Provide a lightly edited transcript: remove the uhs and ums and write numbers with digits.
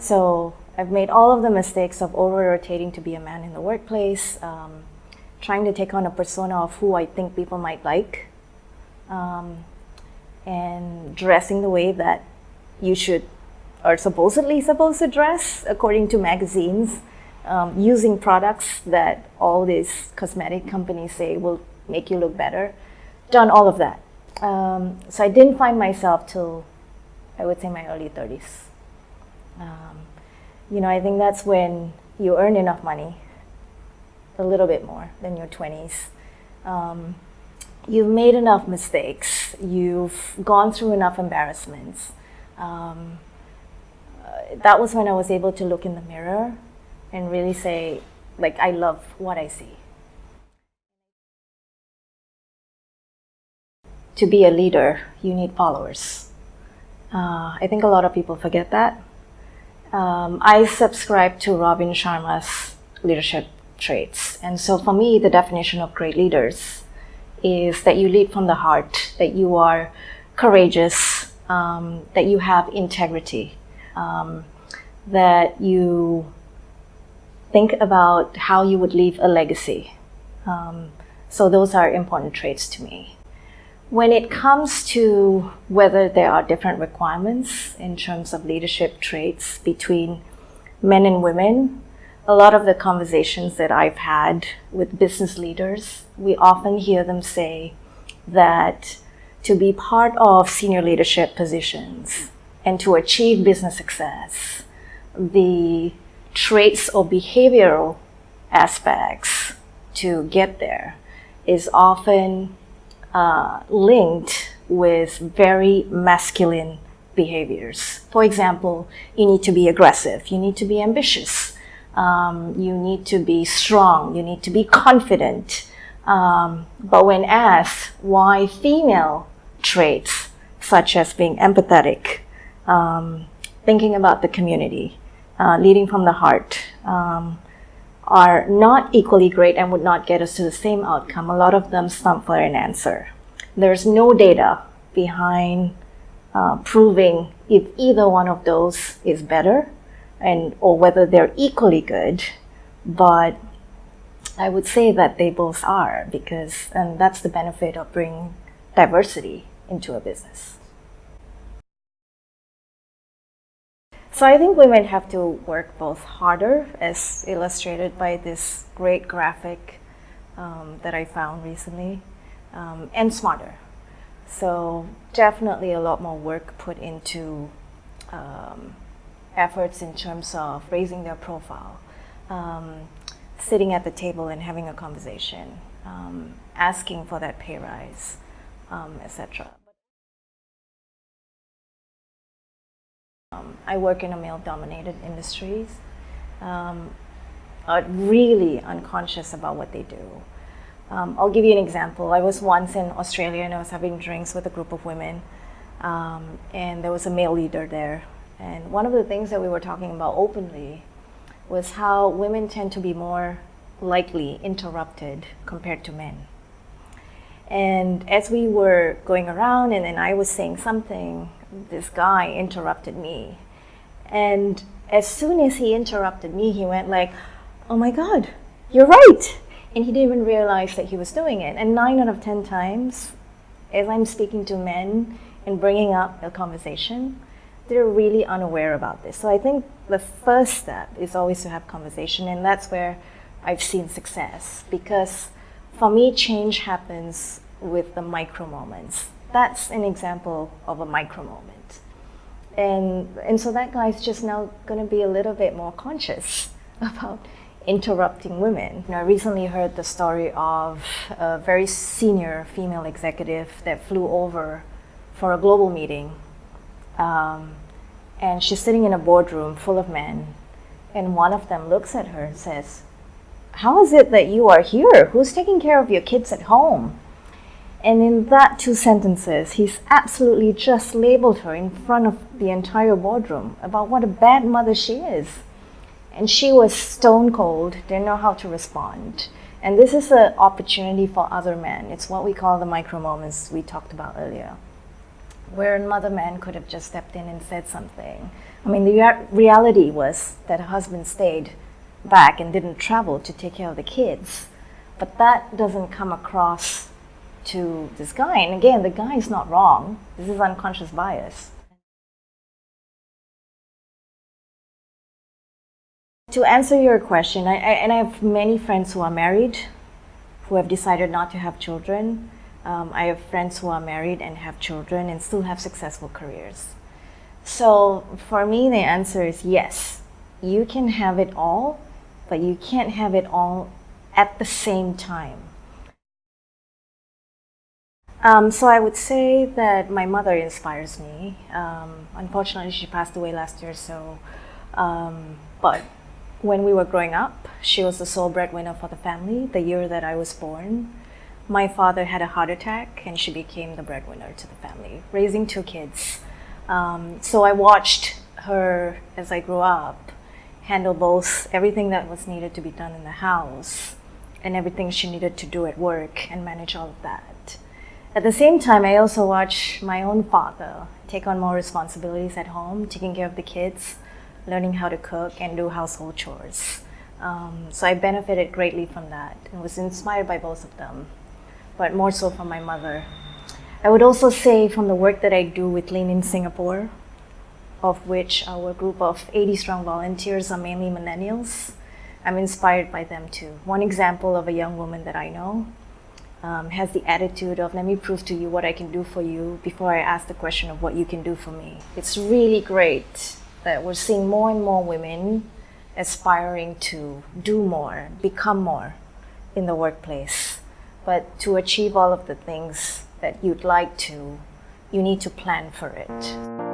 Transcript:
So I've made all of the mistakes of over-rotating to be a man in the workplace, trying to take on a persona of who I think people might like, and dressing the way that you should, or supposedly supposed to dress according to magazines, using products that all these cosmetic companies say will make you look better. Done all of that. So I didn't find myself till, I would say, my early 30s. I think that's when you earn enough money, a little bit more than your 20s. You've made enough mistakes. You've gone through enough embarrassments. That was when I was able to look in the mirror and really say, like, I love what I see. To be a leader, you need followers. I think a lot of people forget that. I subscribe to Robin Sharma's leadership traits. And so for me, the definition of great leaders is that you lead from the heart, that you are courageous, that you have integrity, that you think about how you would leave a legacy. So those are important traits to me. When it comes to whether there are different requirements in terms of leadership traits between men and women, a lot of the conversations that I've had with business leaders, we often hear them say that to be part of senior leadership positions and to achieve business success, the traits or behavioral aspects to get there is often linked with very masculine behaviors. For example, you need to be aggressive, you need to be ambitious, you need to be strong, you need to be confident. But when asked why female traits, such as being empathetic, thinking about the community, leading from the heart, are not equally great and would not get us to the same outcome, a lot of them stump for an answer. There's no data behind proving if either one of those is better or whether they're equally good, but I would say that they both are, and that's the benefit of bringing diversity into a business. So I think women have to work both harder, as illustrated by this great graphic that I found recently, and smarter. So definitely a lot more work put into efforts in terms of raising their profile, sitting at the table and having a conversation, asking for that pay rise, etc. I work in a male-dominated industries, are really unconscious about what they do. I'll give you an example. I was once in Australia and I was having drinks with a group of women, and there was a male leader there. And one of the things that we were talking about openly was how women tend to be more likely interrupted compared to men. And as we were going around and then I was saying something, this guy interrupted me. And as soon as he interrupted me, he went like, "Oh my God, you're right." And he didn't even realize that he was doing it. And 9 out of 10 times, as I'm speaking to men and bringing up a conversation, they're really unaware about this. So I think the first step is always to have conversation, and that's where I've seen success. Because for me, change happens with the micro moments. That's an example of a micro moment. And so that guy's just now going to be a little bit more conscious about interrupting women. I recently heard the story of a very senior female executive that flew over for a global meeting. And she's sitting in a boardroom full of men. And one of them looks at her and says, "How is it that you are here? Who's taking care of your kids at home?" And in that 2 sentences, he's absolutely just labeled her in front of the entire boardroom about what a bad mother she is. And she was stone cold, didn't know how to respond. And this is an opportunity for other men. It's what we call the micro moments we talked about earlier. where another man could have just stepped in and said something. I mean, the reality was that her husband stayed back and didn't travel to take care of the kids. But that doesn't come across to this guy. And again, the guy is not wrong. This is unconscious bias. To answer your question, I have many friends who are married, who have decided not to have children. I have friends who are married and have children and still have successful careers. So for me, the answer is yes. You can have it all, but you can't have it all at the same time. So I would say that my mother inspires me. Unfortunately, she passed away last year, but when we were growing up, she was the sole breadwinner for the family the year that I was born. My father had a heart attack and she became the breadwinner to the family, raising 2 kids. So I watched her as I grew up handle both everything that was needed to be done in the house and everything she needed to do at work and manage all of that. At the same time, I also watched my own father take on more responsibilities at home, taking care of the kids, learning how to cook and do household chores. So I benefited greatly from that and was inspired by both of them, but more so from my mother. I would also say from the work that I do with LeanIn Singapore, of which our group of 80 strong volunteers are mainly millennials, I'm inspired by them too. One example of a young woman that I know has the attitude of, let me prove to you what I can do for you before I ask the question of what you can do for me. It's really great that we're seeing more and more women aspiring to do more, become more in the workplace. But to achieve all of the things that you'd like to, you need to plan for it.